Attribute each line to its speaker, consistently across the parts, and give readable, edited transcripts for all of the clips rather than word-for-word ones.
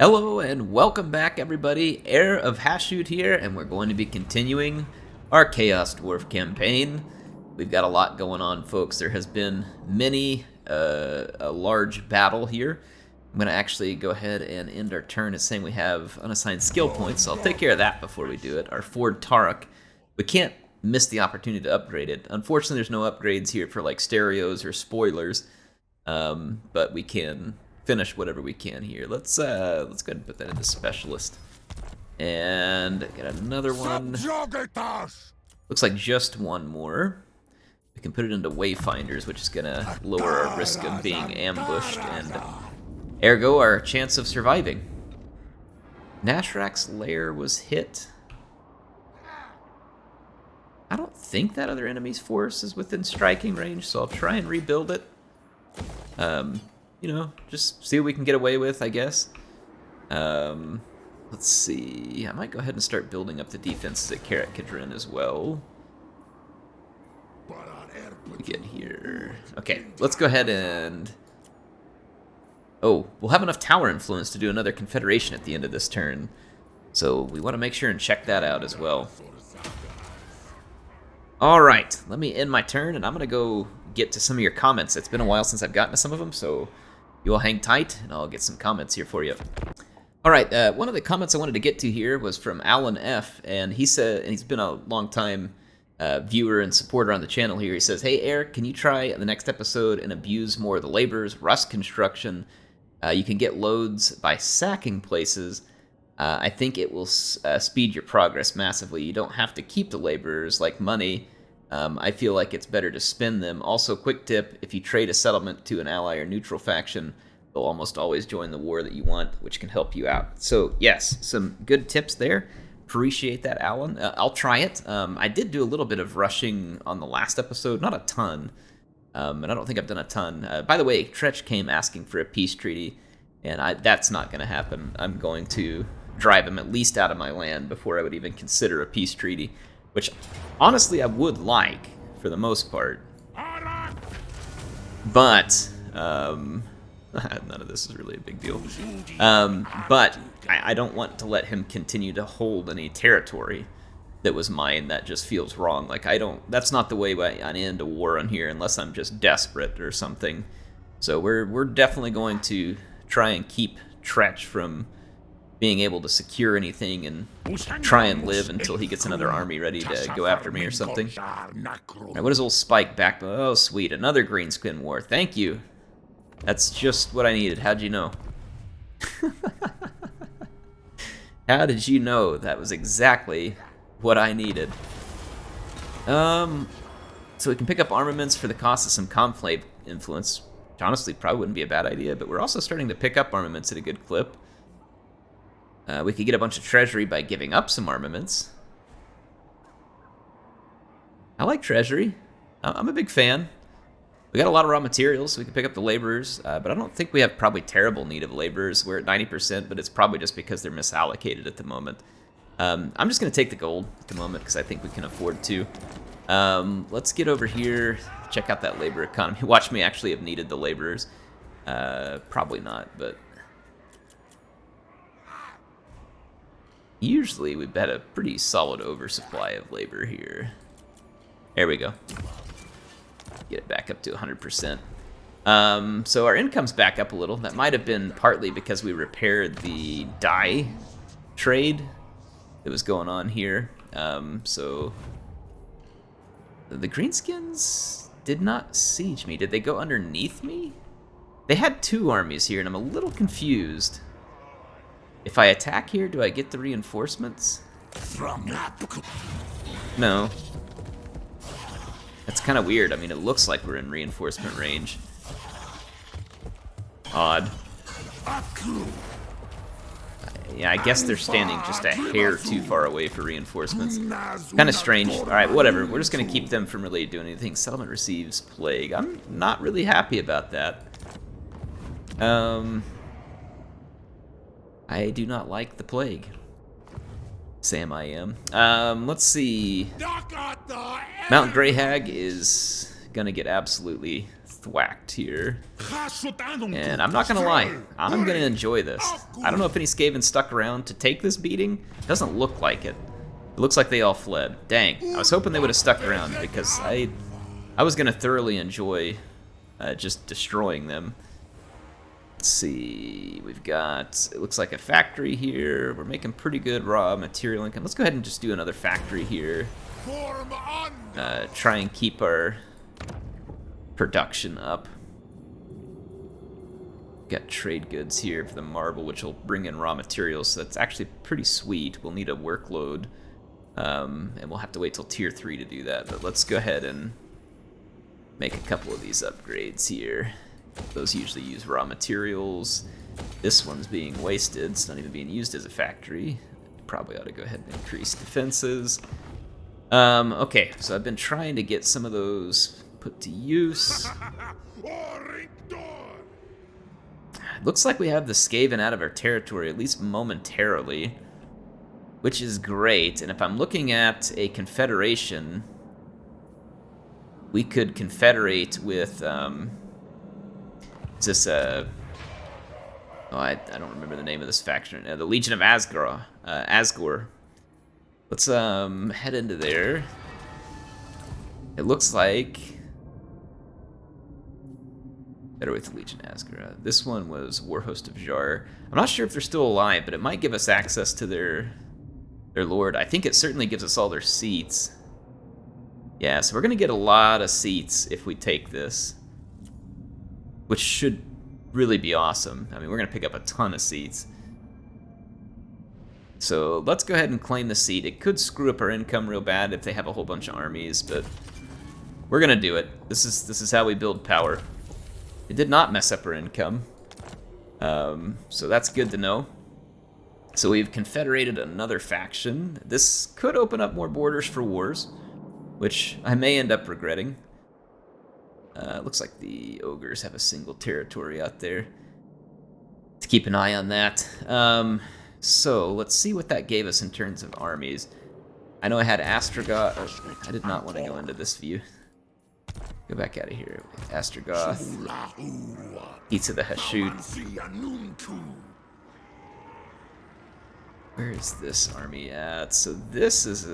Speaker 1: Hello and welcome back, everybody. HeirofCarthage here, and we're going to be continuing our Chaos Dwarf campaign. We've got a lot going on, folks. There has been a large battle here. I'm going to actually go ahead and end our turn as saying we have unassigned skill points, so I'll take care of that before we do it. Our Ford Tarek, we can't miss the opportunity to upgrade it. Unfortunately, there's no upgrades here for like stereos or spoilers, but we can finish whatever we can here. Let's go ahead and put that into specialist. And get another one. Looks like just one more. We can put it into wayfinders, which is gonna lower our risk of being ambushed and ergo our chance of surviving. Nashrak's lair was hit. I don't think that other enemy's force is within striking range, so I'll try and rebuild it. You know, just see what we can get away with, I guess. Let's see. I might go ahead and start building up the defenses at HeirofCarthage as well. We get here. Okay, let's go ahead and... Oh, we'll have enough tower influence to do another confederation at the end of this turn. So we want to make sure and check that out as well. Alright, let me end my turn, and I'm going to go get to some of your comments. It's been a while since I've gotten to some of them, so you all hang tight, and I'll get some comments here for you. Alright, one of the comments I wanted to get to here was from Alan F., and he said, and he's been a long-time viewer and supporter on the channel here. He says, "Hey, Eric, can you try the next episode and abuse more of the laborers, rust construction? You can get loads by sacking places. I think it will speed your progress massively. You don't have to keep the laborers like money. I feel like it's better to spend them. Also, quick tip, if you trade a settlement to an ally or neutral faction, they'll almost always join the war that you want, which can help you out." So, yes, some good tips there. Appreciate that, Alan. I'll try it. I did do a little bit of rushing on the last episode, not a ton, and I don't think I've done a ton. By the way, Tretch came asking for a peace treaty, and that's not going to happen. I'm going to drive him at least out of my land before I would even consider a peace treaty, which honestly I would like for the most part. But none of this is really a big deal. But I don't want to let him continue to hold any territory that was mine. That just feels wrong. Like, that's not the way I end a war on here unless I'm just desperate or something. So we're definitely going to try and keep Tretch from being able to secure anything and try and live until he gets another army ready to go after me or something. Alright, what is old Spike back? Oh, sweet, another greenskin war. Thank you. That's just what I needed. How'd you know? How did you know that was exactly what I needed? So we can pick up armaments for the cost of some conclave influence. Which honestly probably wouldn't be a bad idea, but we're also starting to pick up armaments at a good clip. We could get a bunch of treasury by giving up some armaments. I like treasury. I'm a big fan. We got a lot of raw materials, so we can pick up the laborers, but I don't think we have probably terrible need of laborers. We're at 90%, but it's probably just because they're misallocated at the moment. I'm just going to take the gold at the moment because I think we can afford to. Let's get over here, check out that labor economy. Watch me actually have needed the laborers. Probably not, but... Usually we've had a pretty solid oversupply of labor here. There we go. Get it back up to 100%. So our income's back up a little. That might have been partly because we repaired the dye trade that was going on here. So the greenskins did not siege me. Did they go underneath me? They had two armies here, and I'm a little confused. If I attack here, do I get the reinforcements? No. That's kind of weird. I mean, it looks like we're in reinforcement range. Odd. Yeah, I guess they're standing just a hair too far away for reinforcements. Kind of strange. Alright, whatever. We're just going to keep them from really doing anything. Settlement receives plague. I'm not really happy about that. I do not like the plague. Sam, I am. Let's see. Mount Greyhag is gonna get absolutely thwacked here. And I'm not gonna lie, I'm gonna enjoy this. I don't know if any Skaven stuck around to take this beating. Doesn't look like it. It looks like they all fled. Dang, I was hoping they would have stuck around because I was gonna thoroughly enjoy just destroying them. Let's see, we've got, it looks like a factory here. We're making pretty good raw material income. Let's go ahead and just do another factory here. Try and keep our production up. Got trade goods here for the marble, which will bring in raw materials, so that's actually pretty sweet. We'll need a workload, and we'll have to wait till tier 3 to do that, but let's go ahead and make a couple of these upgrades here. Those usually use raw materials. This one's being wasted. It's not even being used as a factory. Probably ought to go ahead and increase defenses. Okay, so I've been trying to get some of those put to use. Looks like we have the Skaven out of our territory, at least momentarily, which is great. And if I'm looking at a confederation, we could confederate with, is this a... Oh, I don't remember the name of this faction. The Legion of Asgore. Let's head into there. It looks like... Better with the Legion of Asgore. This one was Warhost of Zharr. I'm not sure if they're still alive, but it might give us access to their lord. I think it certainly gives us all their seats. Yeah, so we're going to get a lot of seats if we take this, which should really be awesome. I mean, we're going to pick up a ton of seats. So let's go ahead and claim the seat. It could screw up our income real bad if they have a whole bunch of armies, but we're going to do it. This is how we build power. It did not mess up our income, so that's good to know. So we've confederated another faction. This could open up more borders for wars, which I may end up regretting. Looks like the ogres have a single territory out there. To keep an eye on that. So let's see what that gave us in terms of armies. I know I had Astragoth. Oh, I did not want to go into this view. Go back out of here. Astragoth. Eats of the Hashut. Where is this army at? So this is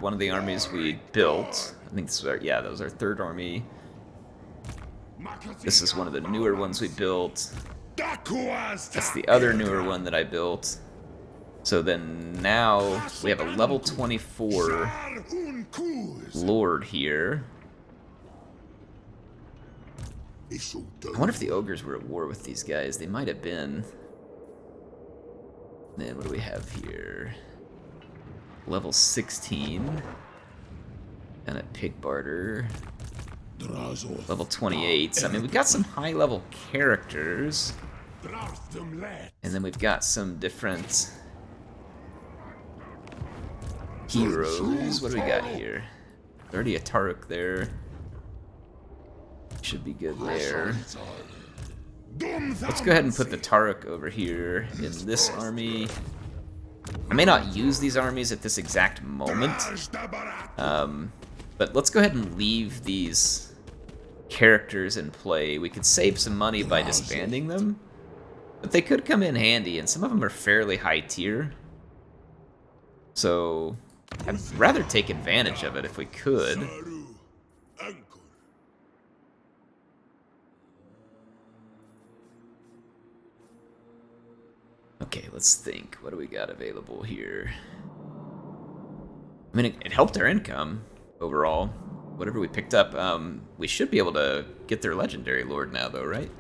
Speaker 1: one of the armies we built. I think this was that was our third army. This is one of the newer ones we built. That's the other newer one that I built. So then now we have a level 24 lord here. I wonder if the ogres were at war with these guys. They might have been. Then what do we have here? Level 16. And a pig barter. Level 28. So, I mean, we've got some high-level characters. And then we've got some different heroes. What do we got here? Already a Taruk there. Should be good there. Let's go ahead and put the Taruk over here in this army. I may not use these armies at this exact moment, but let's go ahead and leave these characters in play. We could save some money by disbanding them, but they could come in handy, and some of them are fairly high tier. So I'd rather take advantage of it if we could. Okay, let's think. What do we got available here? I mean, it helped our income overall. Whatever we picked up, we should be able to get their legendary lord now, though, right?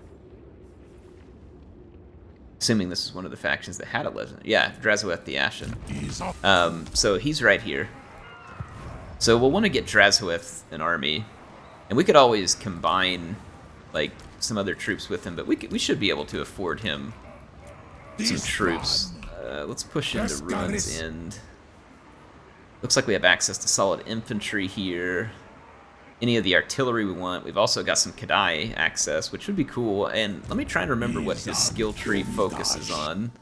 Speaker 1: Assuming this is one of the factions that had a legend. Yeah, Drazhoath the Ashen. So he's right here. So we'll want to get Drazhoath an army, and we could always combine like some other troops with him, but we should be able to afford him some troops. Let's push into Ruin's End. Looks like we have access to solid infantry here. Any of the artillery we want. We've also got some Kadai access, which would be cool. And let me try and remember what his skill tree focuses on.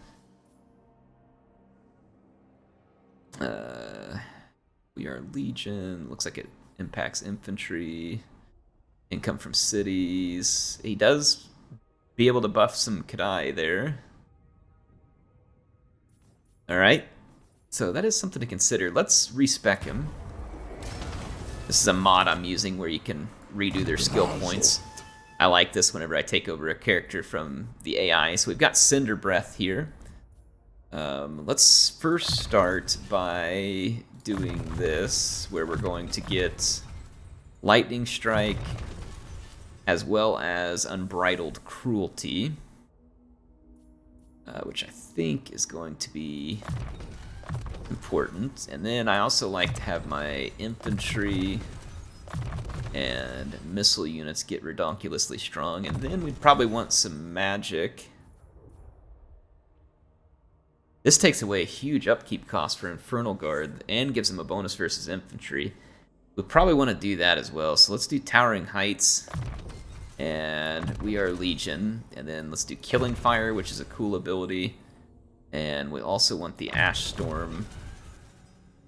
Speaker 1: We are Legion. Looks like it impacts infantry Income from cities. He does be able to buff some Kadai there. Alright. So that is something to consider. Let's respec him. This is a mod I'm using where you can redo their skill points. I like this whenever I take over a character from the AI. So we've got Cinder Breath here. Let's first start by doing this, where we're going to get Lightning Strike as well as Unbridled Cruelty, which I think is going to be important. And then I also like to have my infantry and missile units get redonkulously strong, and then we'd probably want some magic. This takes away a huge upkeep cost for Infernal Guard and gives them a bonus versus infantry. We'll probably want to do that as well, so let's do Towering Heights, and we are Legion, and then let's do Killing Fire, which is a cool ability, and we also want the Ash Storm.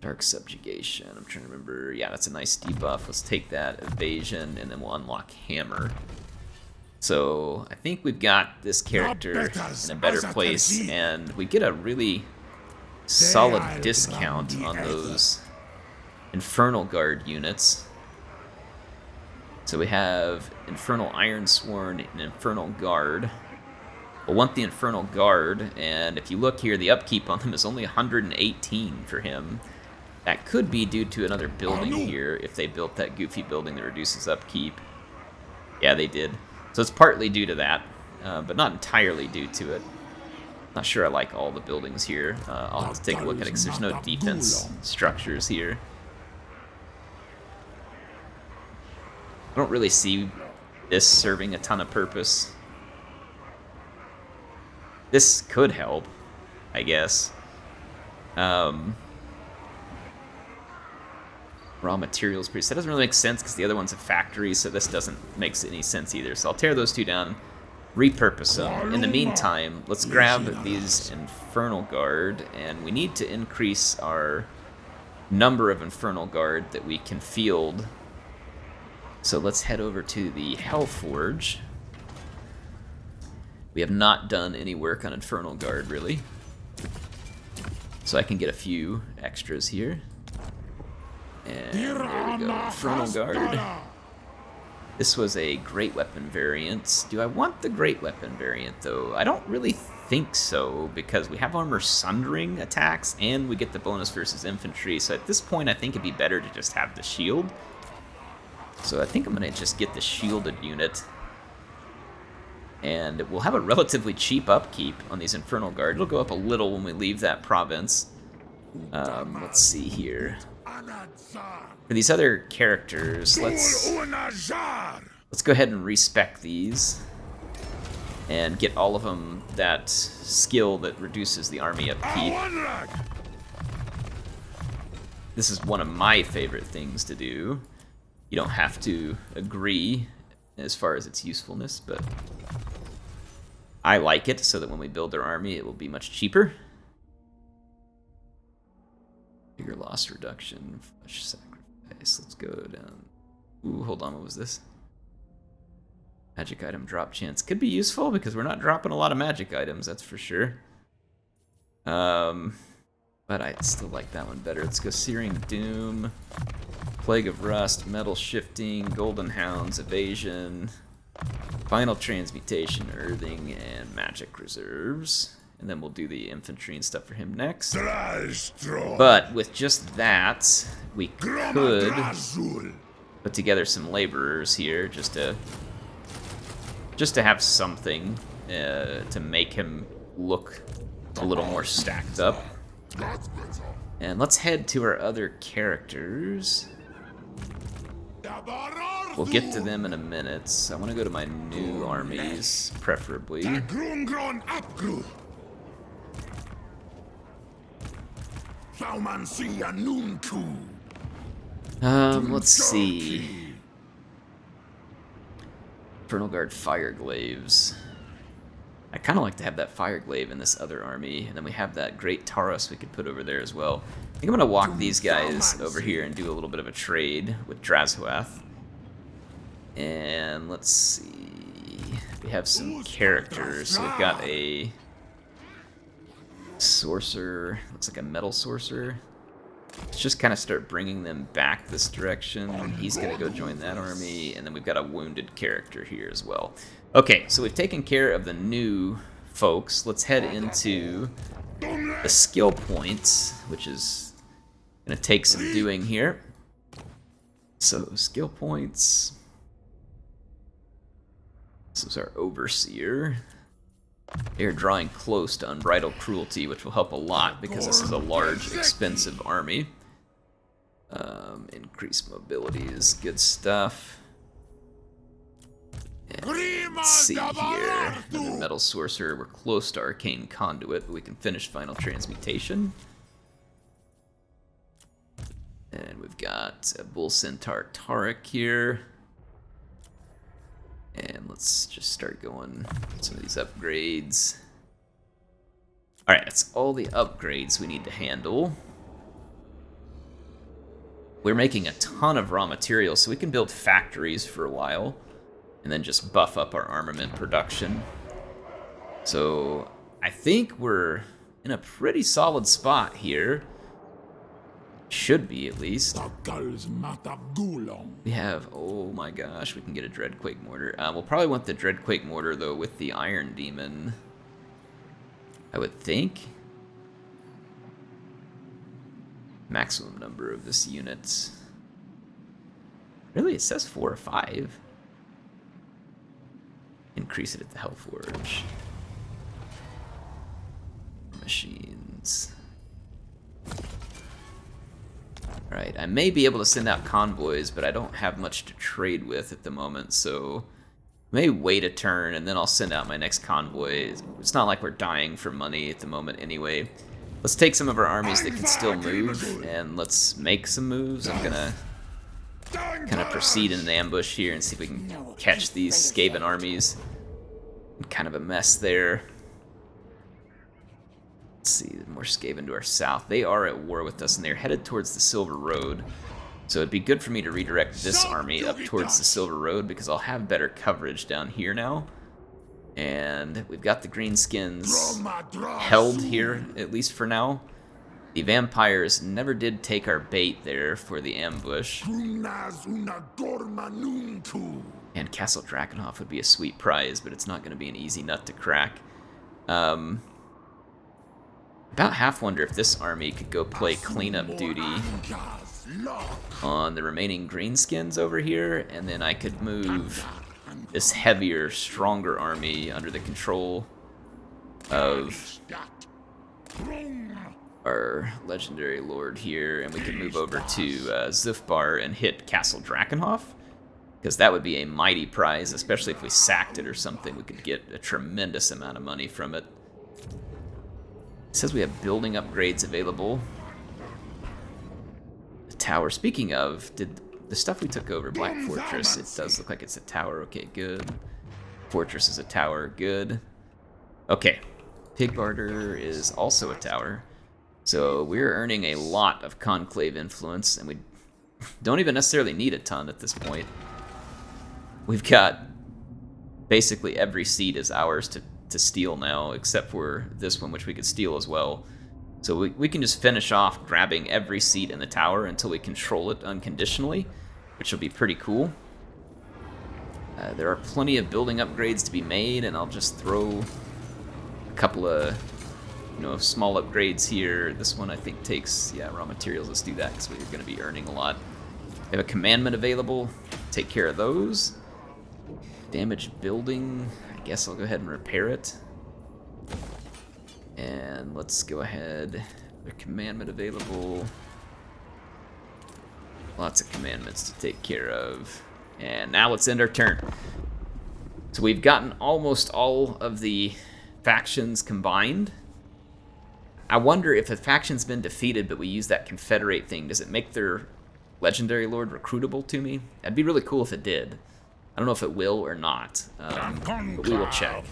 Speaker 1: Dark Subjugation, I'm trying to remember. Yeah, that's a nice debuff. Let's take that. Evasion, and then we'll unlock Hammer. So I think we've got this character in a better place, and we get a really solid discount on those Infernal Guard units. So we have Infernal Ironsworn and Infernal Guard. We'll want the Infernal Guard, and if you look here, the upkeep on them is only 118 for him. That could be due to another building here, if they built that goofy building that reduces upkeep. Yeah, they did. So it's partly due to that, but not entirely due to it. Not sure I like all the buildings here. I'll have to take a look at it because there's no defense structures here. I don't really see this serving a ton of purpose. This could help, I guess. Raw materials priest. That doesn't really make sense because the other one's a factory, so this doesn't make any sense either. So I'll tear those two down, repurpose them. In the meantime, let's grab these Infernal Guard, and we need to increase our number of Infernal Guard that we can field. So let's head over to the Hellforge. We have not done any work on Infernal Guard, really. So I can get a few extras here. And there we go, Infernal Guard. This was a Great Weapon variant. Do I want the Great Weapon variant, though? I don't really think so, because we have Armor Sundering attacks, and we get the bonus versus infantry, so at this point I think it'd be better to just have the shield. So I think I'm going to just get the shielded unit. And we'll have a relatively cheap upkeep on these Infernal Guard. It'll go up a little when we leave that province. Let's see here. For these other characters, let's go ahead and respec these and get all of them that skill that reduces the army upkeep. This is one of my favorite things to do. You don't have to agree as far as its usefulness, but I like it so that when we build their army, it will be much cheaper. Bigger loss reduction, flesh sacrifice. Let's go down. Ooh, hold on, what was this? Magic item drop chance. Could be useful because we're not dropping a lot of magic items, that's for sure. But I still like that one better. Let's go Searing Doom, Plague of Rust, Metal Shifting, Golden Hounds, Evasion, Final Transmutation, Earthing, and Magic Reserves. And then we'll do the infantry and stuff for him next. But with just that, we could put together some laborers here just to have something to make him look a little more stacked up. And let's head to our other characters. We'll get to them in a minute. So I want to go to my new armies, preferably. Let's see. Infernal Guard Fireglaves. I kind of like to have that Fireglaive in this other army, and then we have that Great Taurus we could put over there as well. I think I'm going to walk these guys over here and do a little bit of a trade with Drazhoath. And let's see. We have some characters. So we've got a sorcerer. Looks like a metal sorcerer. Let's just kind of start bringing them back this direction. He's going to go join that army. And then we've got a wounded character here as well. Okay, so we've taken care of the new folks. Let's head into the skill points, which is going to take some doing here. So, skill points. This is our overseer. They're drawing close to unbridled cruelty, which will help a lot because this is a large, expensive army. Increased mobility is good stuff. And let's see here. Another metal sorcerer. We're close to arcane conduit, but we can finish final transmutation. And we've got a bull centaur Tarek here. And let's just start going with some of these upgrades. Alright, that's all the upgrades we need to handle. We're making a ton of raw materials, so we can build factories for a while, and then just buff up our armament production. So, I think we're in a pretty solid spot here. Should be, at least. We have, oh my gosh, we can get a Dreadquake Mortar. We'll probably want the Dreadquake Mortar, though, with the Iron Demon, I would think. Maximum number of this unit. Really, it says 4 or 5. Increase it at the Hellforge. Machines. Alright, I may be able to send out convoys, but I don't have much to trade with at the moment, so I may wait a turn and then I'll send out my next convoy. It's not like we're dying for money at the moment anyway. Let's take some of our armies that can still move and let's make some moves. I'm gonna kind of proceed in an ambush here and see if we can catch these Skaven armies. Kind of a mess there. Let's see, more Skaven to our south. They are at war with us, and they're headed towards the Silver Road. So it'd be good for me to redirect this army up towards the Silver Road, because I'll have better coverage down here now. And we've got the Greenskins held here, at least for now. The vampires never did take our bait there for the ambush. And Castle Drazhoath would be a sweet prize, but it's not going to be an easy nut to crack. About half wonder if this army could go play cleanup duty on the remaining greenskins over here, and then I could move this heavier, stronger army under the control of our legendary lord here, and we could move over to Zufbar and hit Castle Drazhoath, because that would be a mighty prize, especially if we sacked it or something. We could get a tremendous amount of money from it. It says we have building upgrades available. The tower. Speaking of, did the stuff we took over, Black Fortress, it does look like it's a tower. Okay, good. Fortress is a tower. Good. Okay. Pig Barter is also a tower. So we're earning a lot of Conclave influence, and we don't even necessarily need a ton at this point. We've got basically every seat is ours to steal now, except for this one, which we could steal as well. So we can just finish off grabbing every seat in the tower until we control it unconditionally, which will be pretty cool. There are plenty of building upgrades to be made, and I'll just throw a couple of, small upgrades here. This one I think takes, raw materials. Let's do that because we're going to be earning a lot. We have a commandment available. Take care of those. Damaged building. I guess I'll go ahead and repair it. And let's go ahead. A commandment available. Lots of commandments to take care of. And now let's end our turn. So we've gotten almost all of the factions combined. I wonder if a faction's been defeated, but we use that confederate thing, does it make their legendary lord recruitable to me? That'd be really cool if it did. I don't know if it will or not, but we will check.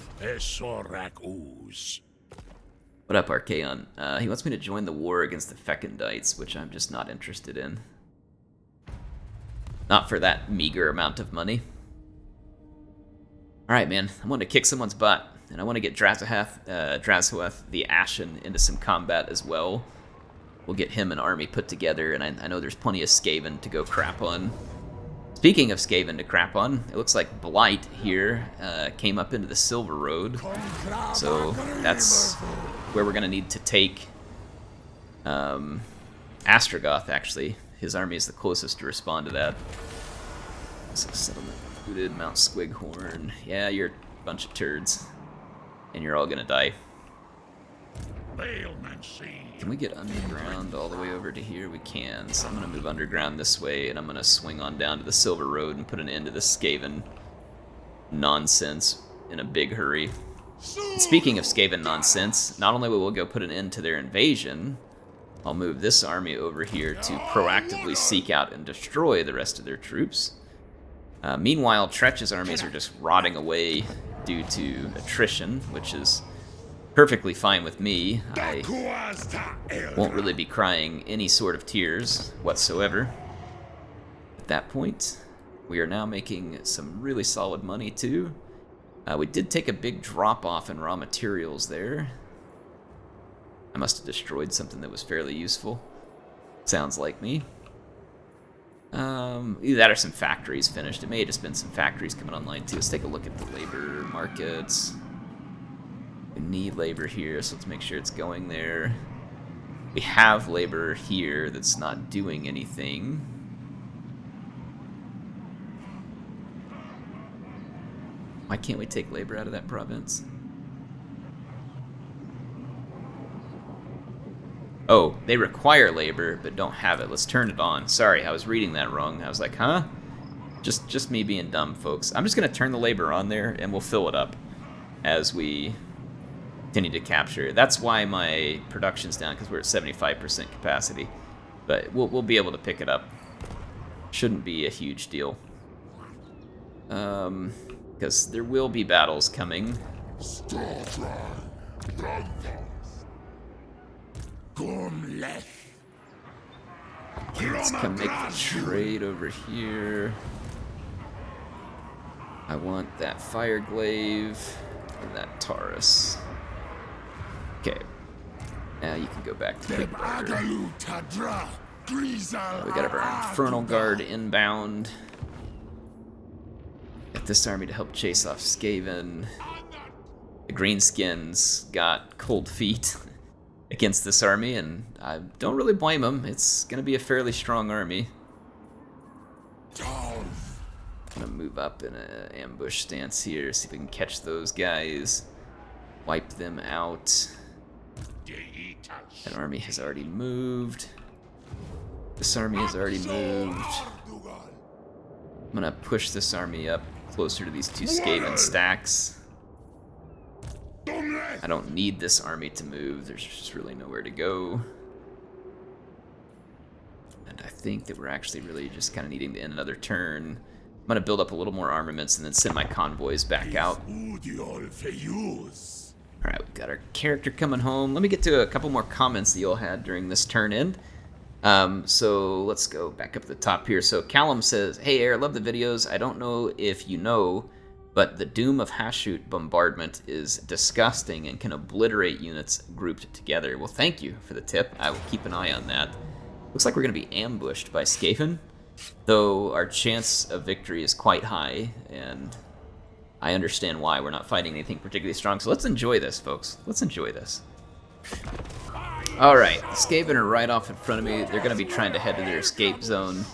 Speaker 1: What up, Archaon? He wants me to join the war against the Fecondites, which I'm just not interested in. Not for that meager amount of money. Alright, man. I want to kick someone's butt. And I want to get Drazhoath the Ashen into some combat as well. We'll get him an army put together, and I know there's plenty of Skaven to go crap on. Speaking of Skaven to crap on, it looks like Blight here came up into the Silver Road. So that's where we're going to need to take Astragoth, actually. His army is the closest to respond to that. So settlement included, Mount Squighorn. Yeah, you're a bunch of turds. And you're all going to die. Can we get underground all the way over to here? We can. So I'm going to move underground this way, and I'm going to swing on down to the Silver Road and put an end to this Skaven nonsense in a big hurry. And speaking of Skaven nonsense, not only will we go put an end to their invasion, I'll move this army over here to proactively seek out and destroy the rest of their troops. Meanwhile, Tretch's armies are just rotting away due to attrition, which is perfectly fine with me. I won't really be crying any sort of tears whatsoever. At that point, we are now making some really solid money too. We did take a big drop off in raw materials there. I must have destroyed something that was fairly useful. Sounds like me. Either that or some factories finished. It may have just been some factories coming online too. Let's take a look at the labor markets. We need labor here, so let's make sure it's going there. We have labor here that's not doing anything. Why can't we take labor out of that province? Oh, they require labor, but don't have it. Let's turn it on. Sorry, I was reading that wrong. I was like, huh? Just me being dumb, folks. I'm just going to turn the labor on there, and we'll fill it up as we continue to capture. That's why my production's down, because we're at 75% capacity. But we'll be able to pick it up. Shouldn't be a huge deal. Because there will be battles coming. Let's come make the trade over here. I want that Fireglaive and that Taurus. Okay. Now you can go back to Big Brother. We got our Infernal Guard inbound. Get this army to help chase off Skaven. The Greenskins got cold feet against this army, and I don't really blame them. It's going to be a fairly strong army. I'm going to move up in an ambush stance here, see if we can catch those guys, wipe them out. That army has already moved. This army has already moved. I'm going to push this army up closer to these two Skaven stacks. I don't need this army to move. There's just really nowhere to go. And I think that we're actually really just kind of needing to end another turn. I'm going to build up a little more armaments and then send my convoys back out. Alright, we've got our character coming home. Let me get to a couple more comments that you all had during this turn end. So let's go back up to the top here. So Callum says, "Hey Air, love the videos. I don't know if you know, but the Doom of Hashut bombardment is disgusting and can obliterate units grouped together." Well, thank you for the tip. I will keep an eye on that. Looks like we're going to be ambushed by Skaven, though our chance of victory is quite high, and I understand why. We're not fighting anything particularly strong, so let's enjoy this, folks. Let's enjoy this. Alright, the Skaven are right off in front of me. They're going to be trying to head to their escape zone,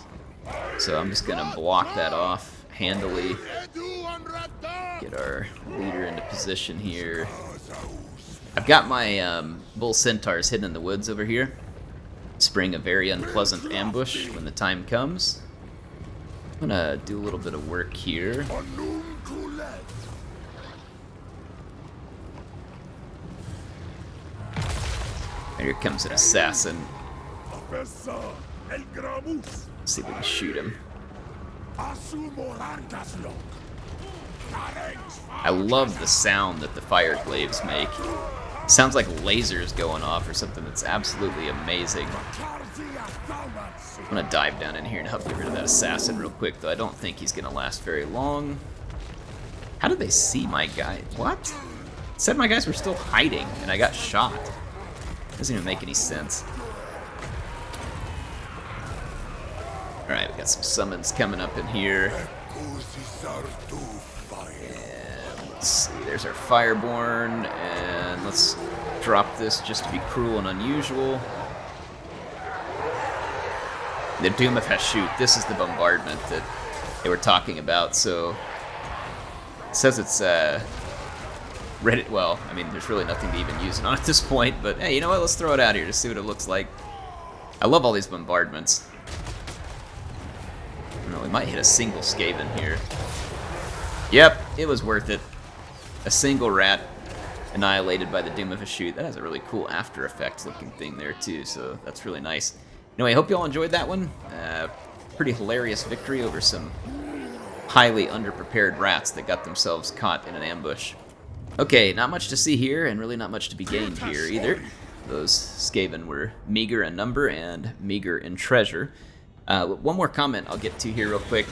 Speaker 1: so I'm just going to block that off handily. Get our leader into position here. I've got my bull centaurs hidden in the woods over here, spring a very unpleasant ambush when the time comes. I'm gonna do a little bit of work here. And here comes an assassin. Let's see if we can shoot him. I love the sound that the Fireglaives make. It sounds like lasers going off or something. That's absolutely amazing. I'm gonna dive down in here and help get rid of that assassin real quick, though I don't think he's gonna last very long. How did they see my guy? What? It said my guys were still hiding, and I got shot. Doesn't even make any sense. Alright, we got some summons coming up in here. And let's see, there's our Fireborn, and let's drop this just to be cruel and unusual. The Doom of Hashut, this is the bombardment that they were talking about, so it says it's ready. Well, I mean, there's really nothing to even use it on at this point, but hey, you know what, let's throw it out here to see what it looks like. I love all these bombardments. I don't know, we might hit a single Skaven here. Yep, it was worth it. A single rat annihilated by the Doom of Hashut. That has a really cool After Effects looking thing there too, so that's really nice. Anyway, I hope you all enjoyed that one. Pretty hilarious victory over some highly underprepared rats that got themselves caught in an ambush. Okay, not much to see here, and really not much to be gained here either. Those Skaven were meager in number and meager in treasure. One more comment I'll get to here real quick.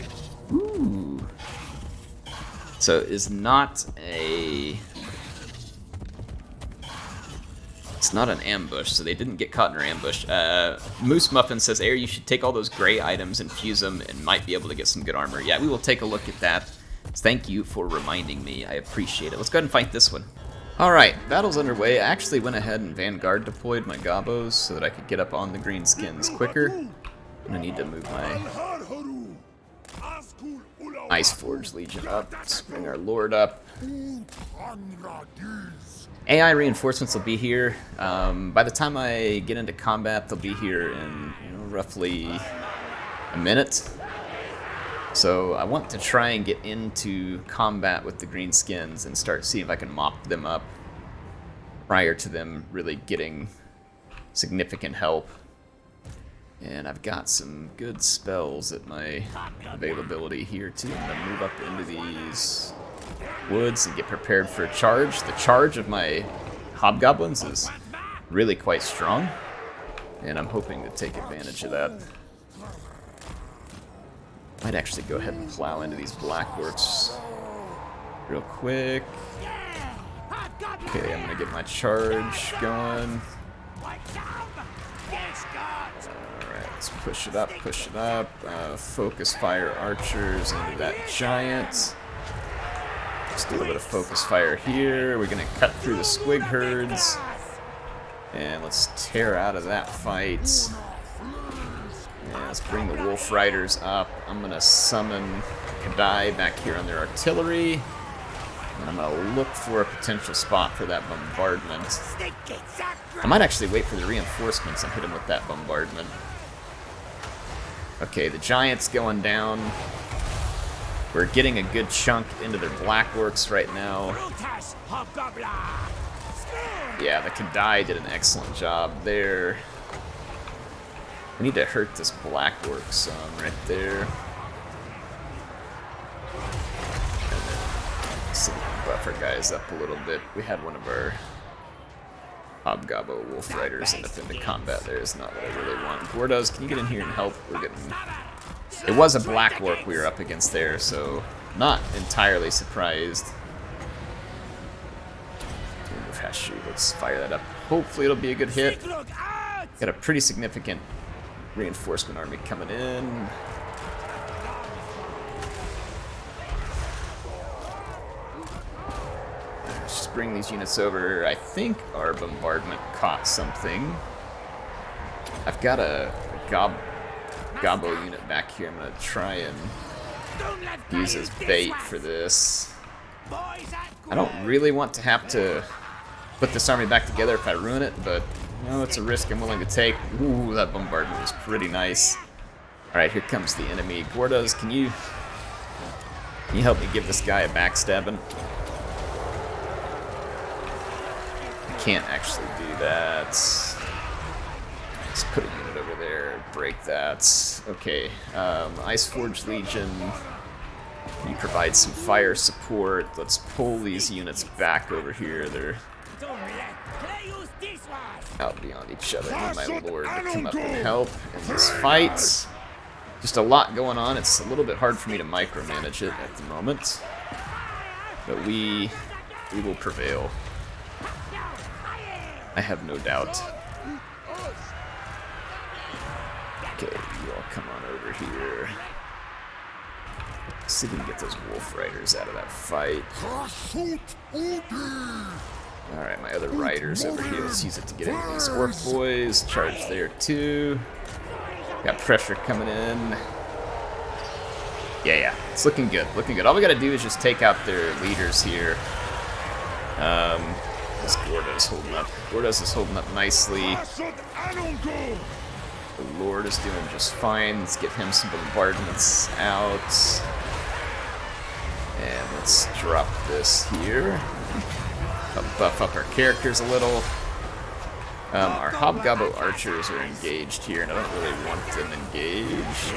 Speaker 1: Ooh. So it's not an ambush, so they didn't get caught in our ambush. Moose Muffin says, Air, you should take all those gray items and fuse them and might be able to get some good armor. Yeah, we will take a look at that. Thank you for reminding me. I appreciate it. Let's go ahead and fight this one. Alright, battle's underway. I actually went ahead and Vanguard deployed my Gobos so that I could get up on the greenskins quicker. I'm gonna need to move my Iceforge Legion up. Let's bring our Lord up. AI reinforcements will be here. By the time I get into combat, they'll be here in roughly a minute. So I want to try and get into combat with the greenskins and start seeing if I can mop them up prior to them really getting significant help. And I've got some good spells at my availability here too. I'm gonna move up into these woods and get prepared for a charge. The charge of my hobgoblins is really quite strong, and I'm hoping to take advantage of that. Might actually go ahead and plow into these blackworks real quick. Okay, I'm gonna get my charge going. Alright, let's push it up, push it up. Focus fire archers into that giant. Just do a little bit of focus fire here. We're gonna cut through the squig herds. And let's tear out of that fight. And let's bring the wolf riders up. I'm gonna summon Kadai back here on their artillery. And I'm gonna look for a potential spot for that bombardment. I might actually wait for the reinforcements and hit them with that bombardment. Okay, the giant's going down. We're getting a good chunk into their blackworks right now. Yeah, the Kadai did an excellent job there. We need to hurt this blackwork some right there. And then see if we can buff our guys up a little bit. We had one of our Hobgoblin Wolf Riders end up into combat there. Is not what I really want. Gordos, can you get in here and help? We're getting... It was a blackwork we were up against there, so not entirely surprised. Let's fire that up. Hopefully it'll be a good hit. Got a pretty significant reinforcement army coming in. Let's just bring these units over. I think our bombardment caught something. I've got a Gobbo unit back here. I'm going to try and use as bait for this. I don't really want to have to put this army back together if I ruin it, but you know, it's a risk I'm willing to take. Ooh, that bombardment was pretty nice. Alright, here comes the enemy. Gordos, can you help me give this guy a backstabbing? I can't actually do that. Let's put a unit over there, break that. Okay, Iceforge Legion, you provide some fire support. Let's pull these units back over here. They're out beyond each other. I need my lord to come up and help in this fight. Just a lot going on. It's a little bit hard for me to micromanage it at the moment. But we will prevail. I have no doubt. Okay, you all come on over here. See if we can get those wolf riders out of that fight. Alright, my other riders over here. Let's use it to get into these orc boys. Charge there too. Got pressure coming in. Yeah, it's looking good, looking good. All we gotta do is just take out their leaders here. This Gorda's holding up. Gorda's is holding up nicely. The Lord is doing just fine. Let's get him some bombardments out. And let's drop this here. Buff up our characters a little. Our Hobgoblin archers are engaged here, and I don't really want them engaged.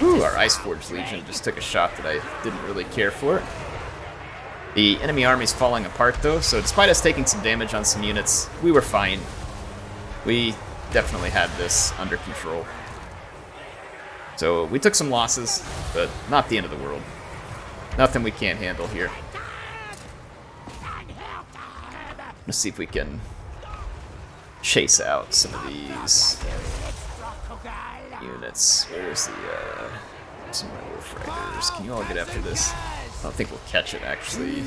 Speaker 1: Ooh, our Iceforge Legion just took a shot that I didn't really care for. The enemy army's falling apart though, so despite us taking some damage on some units, we were fine. We definitely had this under control. So we took some losses, but not the end of the world. Nothing we can't handle here. Let's see if we can chase out some of these units. Where's the some of my wolf riders? Can you all get after this? I don't think we'll catch it actually.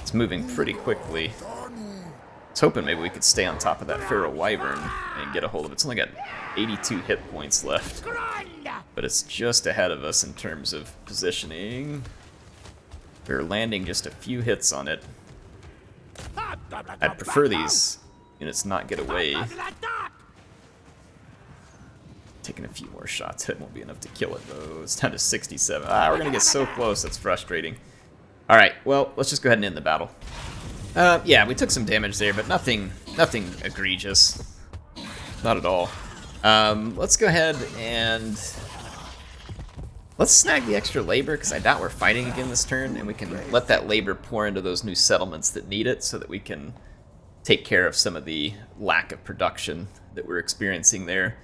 Speaker 1: It's moving pretty quickly. I was hoping maybe we could stay on top of that feral wyvern and get a hold of it. It's only got 82 hit points left, but it's just ahead of us in terms of positioning. We're landing just a few hits on it. I'd prefer these units not get away. Taking a few more shots. It won't be enough to kill it though. It's down to 67. Ah, we're gonna get so close. That's frustrating. All right, well, let's just go ahead and end the battle. Yeah, we took some damage there, but nothing egregious. Not at all. Let's go ahead and let's snag the extra labor, because I doubt we're fighting again this turn, and we can let that labor pour into those new settlements that need it, so that we can take care of some of the lack of production that we're experiencing there.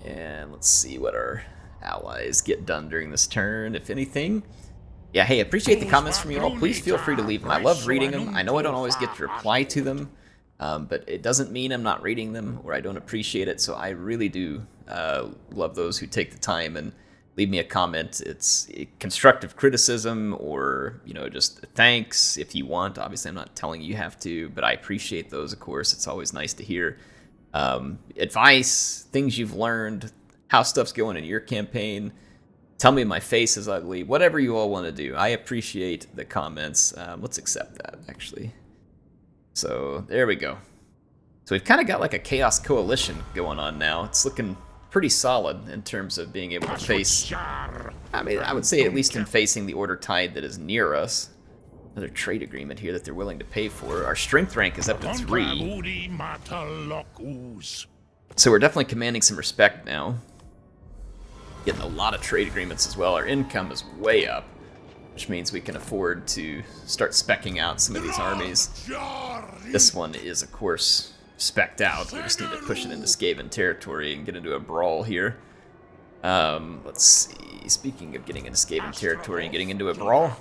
Speaker 1: And let's see what our allies get done during this turn, if anything. Yeah, hey, appreciate the comments from you all. Please feel free to leave them. I love reading them. I know I don't always get to reply to them, but it doesn't mean I'm not reading them or I don't appreciate it. So I really do love those who take the time and leave me a comment. It's constructive criticism or, you know, just thanks if you want. Obviously, I'm not telling you have to, but I appreciate those, of course. It's always nice to hear advice, things you've learned, how stuff's going in your campaign. Tell me my face is ugly, whatever you all want to do. I appreciate the comments. Let's accept that, actually. So there we go. So we've kind of got like a Chaos Coalition going on now. It's looking pretty solid in terms of being able to face, I mean, I would say at least in facing the Order Tide that is near us. Another trade agreement here that they're willing to pay for. Our strength rank is up to 3. So we're definitely commanding some respect now. Getting a lot of trade agreements as well. Our income is way up, which means we can afford to start speccing out some of these armies. This one is, of course, specced out. We just need to push it into Skaven territory and get into a brawl here. Let's see. Speaking of getting into Skaven territory and getting into a brawl,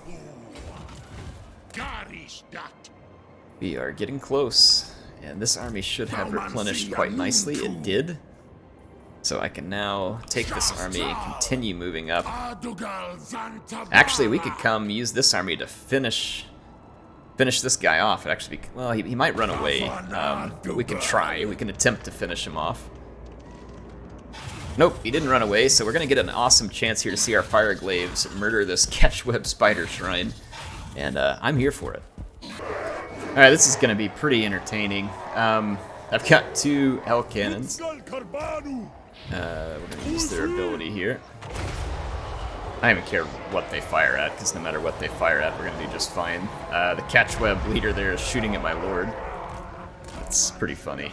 Speaker 1: we are getting close, and this army should have replenished quite nicely. It did. So I can now take this army and continue moving up. Actually, we could come use this army to finish this guy off. It actually be, well, he might run away, but we can try. We can attempt to finish him off. Nope, he didn't run away, so we're going to get an awesome chance here to see our Fireglaves murder this Catchweb Spider Shrine. And I'm here for it. Alright, this is going to be pretty entertaining. I've got 2 Hell Cannons. We're going to use their ability here. I don't even care what they fire at, because no matter what they fire at, we're going to do just fine. The Catchweb leader there is shooting at my Lord. That's pretty funny.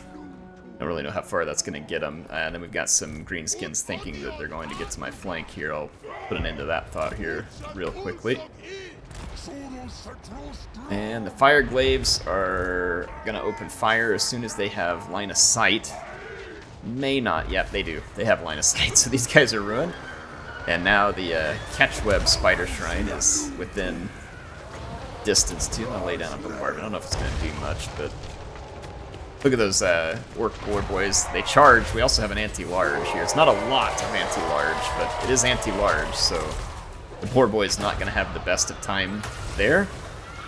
Speaker 1: Don't really know how far that's going to get them. And then we've got some greenskins thinking that they're going to get to my flank here. I'll put an end to that thought here real quickly. And the Fireglaves are going to open fire as soon as they have line of sight. May not. Yep, they do. They have line of sight, so these guys are ruined. And now the Catchweb Spider Shrine is within distance too. I'm gonna lay down a bombardment. I don't know if it's gonna do much, but look at those orc boar boys. They charge. We also have an anti-large here. It's not a lot of anti-large, but it is anti-large, so the boar boy is not gonna have the best of time there.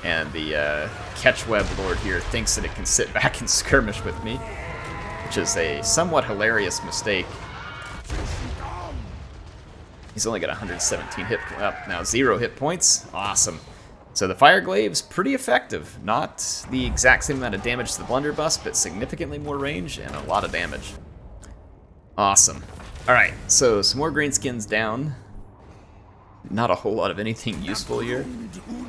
Speaker 1: And the Catchweb Lord here thinks that it can sit back and skirmish with me, which is a somewhat hilarious mistake. He's only got 117 hit up now, 0 hit points. Awesome. So the Fire Glaive's pretty effective. Not the exact same amount of damage as the Blunderbuss, but significantly more range and a lot of damage. Awesome. Alright, so some more greenskins down. Not a whole lot of anything useful here,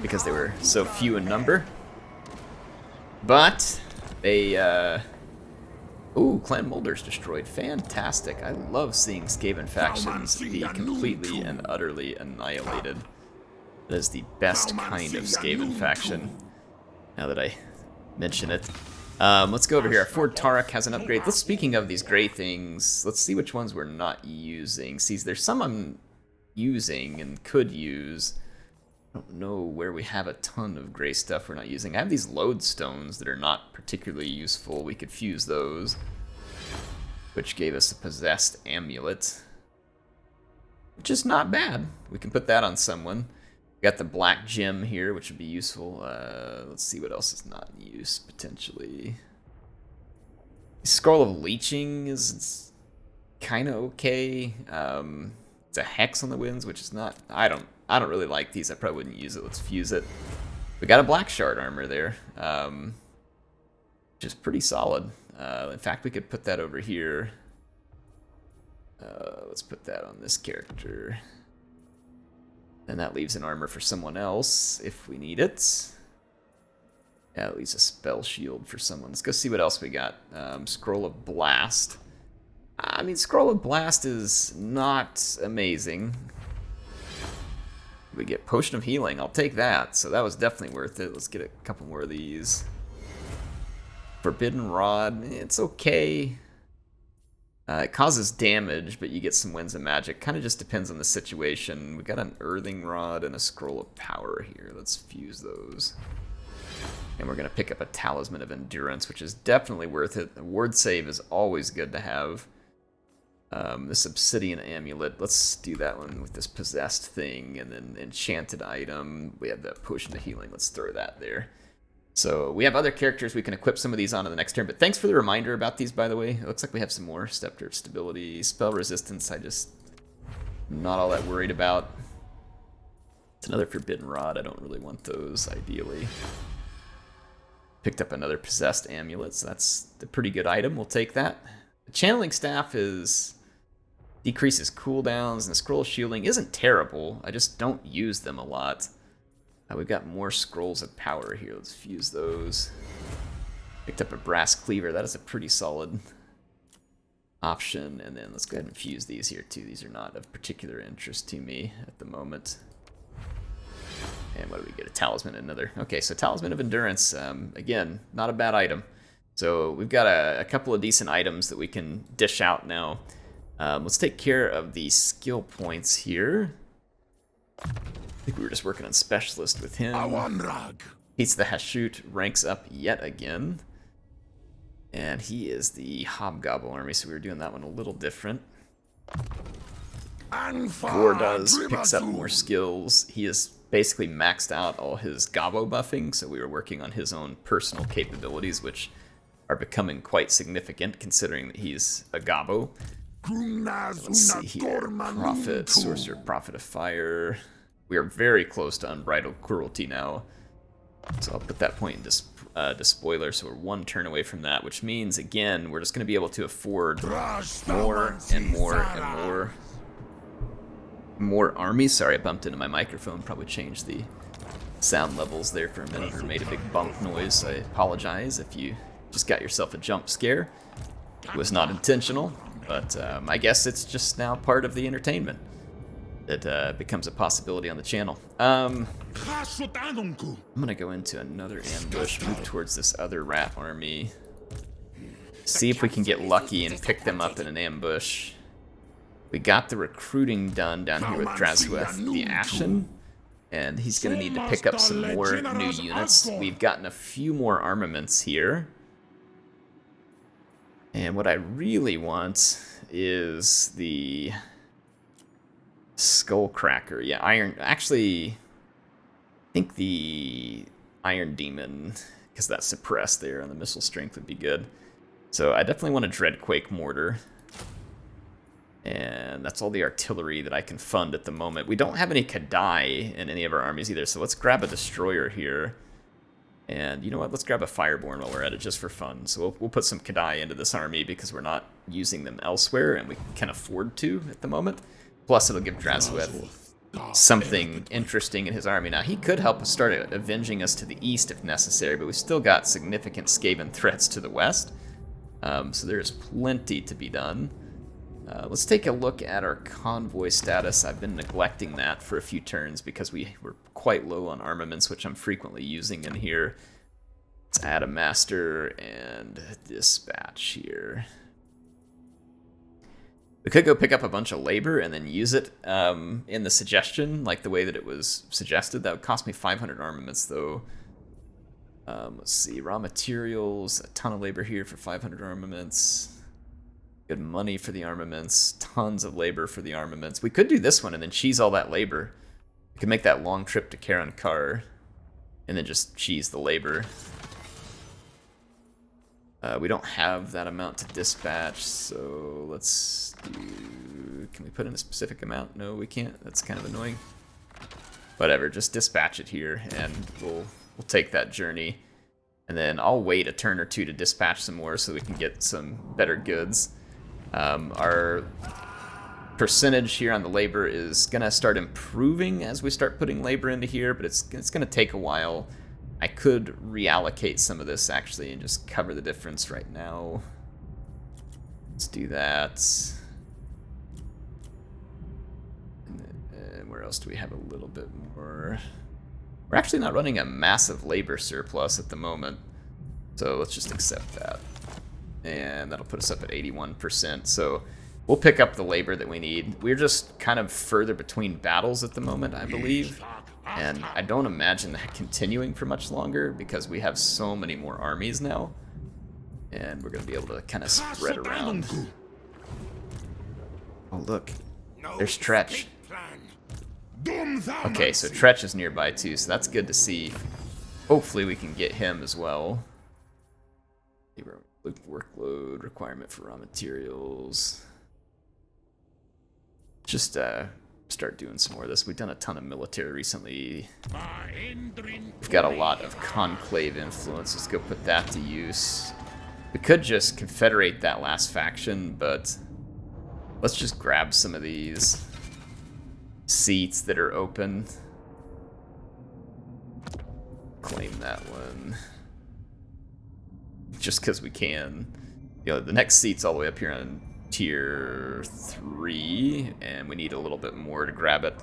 Speaker 1: because they were so few in number. But they, ooh, Clan Moldur's destroyed. Fantastic. I love seeing Skaven factions be completely and utterly annihilated. That is the best kind of Skaven faction, now that I mention it. Let's go over here. Our Ford Tarek has an upgrade. Speaking of these gray things, let's see which ones we're not using. See, there's some I'm using and could use. I don't know where we have a ton of gray stuff we're not using. I have these lodestones that are not particularly useful. We could fuse those, which gave us a possessed amulet, which is not bad. We can put that on someone. We got the black gem here, which would be useful. Let's see what else is not in use potentially. Scroll of Leeching is kind of okay. It's a hex on the winds, which is not. I don't really like these. I probably wouldn't use it. Let's fuse it. We got a black shard armor there, which is pretty solid. In fact, we could put that over here. Let's put that on this character, and that leaves an armor for someone else if we need it. Yeah, it leaves a spell shield for someone. Let's go see what else we got. Scroll of Blast. I mean, Scroll of Blast is not amazing. We get Potion of Healing. I'll take that. So that was definitely worth it. Let's get a couple more of these. Forbidden Rod. It's okay. It causes damage, but you get some Winds of Magic. Kind of just depends on the situation. We got an Earthing Rod and a Scroll of Power here. Let's fuse those. And we're going to pick up a Talisman of Endurance, which is definitely worth it. A ward save is always good to have. This Obsidian Amulet, let's do that one with this Possessed thing, and then Enchanted Item. We have the Potion of Healing, let's throw that there. So we have other characters we can equip some of these on in the next turn, but thanks for the reminder about these, by the way. It looks like we have some more. Scepter of Stability, Spell Resistance, I'm not all that worried about. It's another Forbidden Rod, I don't really want those, ideally. Picked up another Possessed Amulet, so that's a pretty good item, we'll take that. The Channeling Staff decreases cooldowns, and the Scroll of Shielding isn't terrible. I just don't use them a lot. We've got more Scrolls of Power here. Let's fuse those. Picked up a Brass Cleaver. That is a pretty solid option. And then let's go ahead and fuse these here too. These are not of particular interest to me at the moment. And what do we get? A Talisman, another. Okay, so Talisman of Endurance. Again, not a bad item. So we've got a couple of decent items that we can dish out now. Let's take care of the skill points here. I think we were just working on Specialist with him. He's the Hashut, ranks up yet again. And he is the Hobgoblin army, so we were doing that one a little different. Gordoz picks up more skills. He is basically maxed out all his Gobbo buffing, so we were working on his own personal capabilities, which are becoming quite significant considering that he's a Gobbo. Let's see here. Prophet, Sorcerer, Prophet of Fire. We are very close to Unbridled Cruelty now. So I'll put that point into spoiler, so we're one turn away from that, which means, again, we're just going to be able to afford more and more and more armies. Sorry, I bumped into my microphone. Probably changed the sound levels there for a minute or made a big bump noise. I apologize if you just got yourself a jump scare. It was not intentional, but I guess it's just now part of the entertainment that becomes a possibility on the channel. I'm gonna go into another ambush, move towards this other rat army, see if we can get lucky and pick them up in an ambush. We got the recruiting done down here with Drazhoath the Ashen, And he's going to need to pick up some more new units. We've gotten a few more armaments here. And what I really want is the Skullcracker. Yeah, Iron... Actually, I think the Iron Demon, because that's suppressed there on the missile strength, would be good. So I definitely want a Dreadquake Mortar. And that's all the artillery that I can fund at the moment. We don't have any Kadai in any of our armies either, so let's grab a Destroyer here. And you know what, let's grab a Fireborn while we're at it, just for fun. So we'll put some Kadai into this army because we're not using them elsewhere, and we can afford to at the moment. Plus it'll give Drazhoath something interesting in his army. Now, he could help us start avenging us to the east if necessary, but we've still got significant Skaven threats to the west. So there's plenty to be done. Let's take a look at our convoy status. I've been neglecting that for a few turns because we were quite low on armaments, which I'm frequently using in here. Let's add a master and dispatch here. We could go pick up a bunch of labor and then use it in the suggestion, like the way that it was suggested. That would cost me 500 armaments, though. Let's see, raw materials, a ton of labor here for 500 armaments. Good money for the armaments, tons of labor for the armaments. We could do this one and then cheese all that labor. We could make that long trip to Karan Kar and then just cheese the labor. We don't have that amount to dispatch, so let's do... Can we put in a specific amount? No, we can't. That's kind of annoying. Whatever, just dispatch it here, and we'll take that journey. And then I'll wait a turn or two to dispatch some more so we can get some better goods. Our percentage here on the labor is going to start improving as we start putting labor into here, but it's going to take a while. I could reallocate some of this, actually, and just cover the difference right now. Let's do that. And where else do we have a little bit more? We're actually not running a massive labor surplus at the moment, so let's just accept that. And that'll put us up at 81%, so we'll pick up the labor that we need. We're just kind of further between battles at the moment, I believe. And I don't imagine that continuing for much longer because we have so many more armies now. And we're going to be able to kind of spread around. Oh, look. There's Tretch. Okay, so Tretch is nearby too, so that's good to see. Hopefully we can get him as well. Workload, requirement for raw materials. Just start doing some more of this. We've done a ton of military recently. We've got a lot of conclave influence. Let's go put that to use. We could just confederate that last faction, but let's just grab some of these seats that are open. Claim that one. Just because we can. You know, the next seat's all the way up here on tier 3, and we need a little bit more to grab it.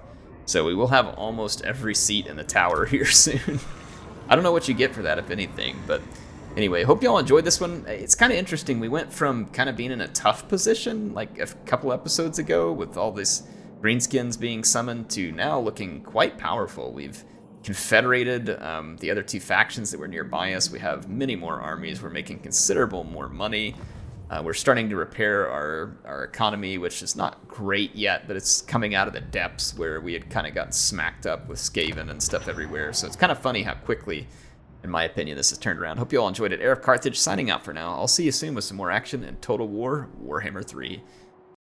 Speaker 1: So we will have almost every seat in the tower here soon. I don't know what you get for that, if anything, but anyway, hope y'all enjoyed this one. It's kind of interesting. We went from kind of being in a tough position like a couple episodes ago with all this greenskins being summoned to now looking quite powerful. We've confederated the other two factions that were nearby us. We have many more armies. We're making considerable more money. We're starting to repair our economy, which is not great yet, but it's coming out of the depths where we had kind of gotten smacked up with Skaven and stuff everywhere. So it's kind of funny how quickly, in my opinion, this has turned around. Hope you all enjoyed it. HeirofCarthage signing out for now. I'll see you soon with some more action in Total War Warhammer 3.